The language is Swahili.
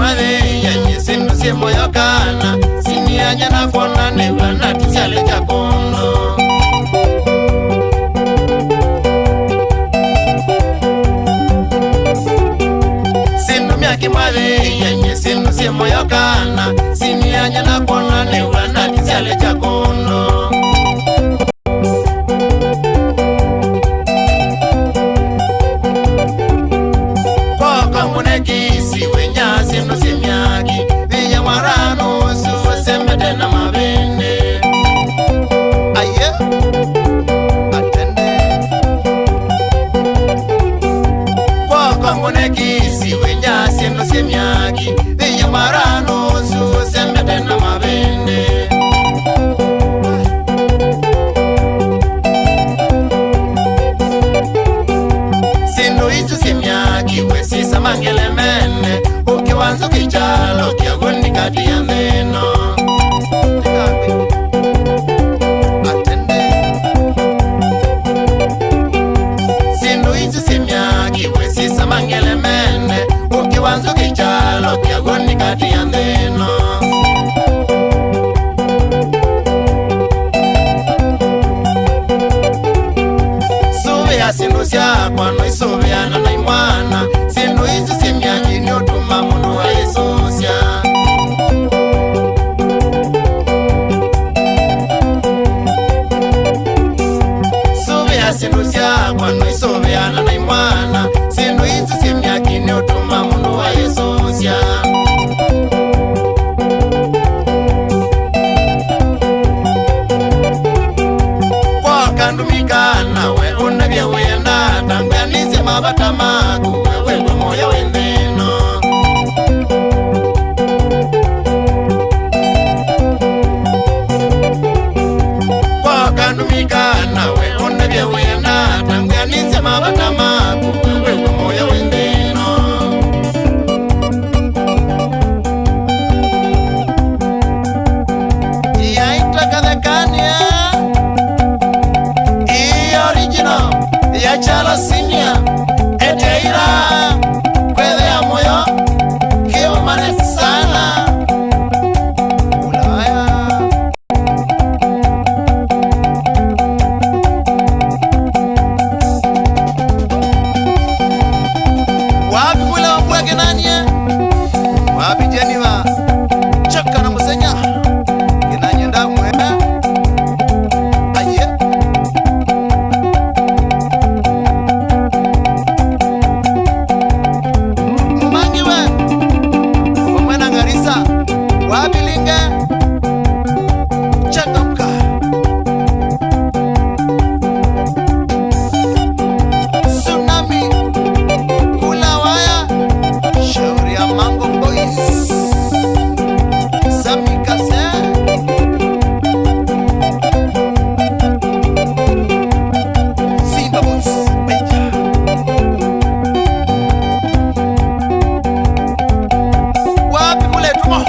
kimwale yenye sinu simu yokana sini anya na kuona newa na tusiale jakono sinu mya kimwale yenye sinu simu yokana sini anya na kuona newa na tusiale jakono kisi wenya sinu simyaki viya marano susemete na mabende aye atende kwa kangone kisi wenya sinu simyaki viya marano susemete na mabende sinu itu simyaki wesi samangele mene ukiwanzu kichalo kiagundi kati ya meno atende sinu itu simyaki wesi samangele mene ukiwanzu kichalo kiagundi kati ya meno sinu sya kwano isobeana na imwana sinu izi simyaki ni utuma mundu wa Yesusya subea sinu sya kwano isobeana na imwana sinu izi simyaki ni utuma mundu wa Yesusya kwa kandumikana we unabya wenda tanganize mabatamaku wewe moyo wendeno kwa kandumikana we unabya wenda tanganize mabatamaku wewe moyo wendeno ya itakadhekania ya chala sinia eteira kwele ya moyo kiyo mane sana ulaya wapi kule wambua genanye wapi jeniwa chaka na musenya genanye ndamwe wapi kule tumo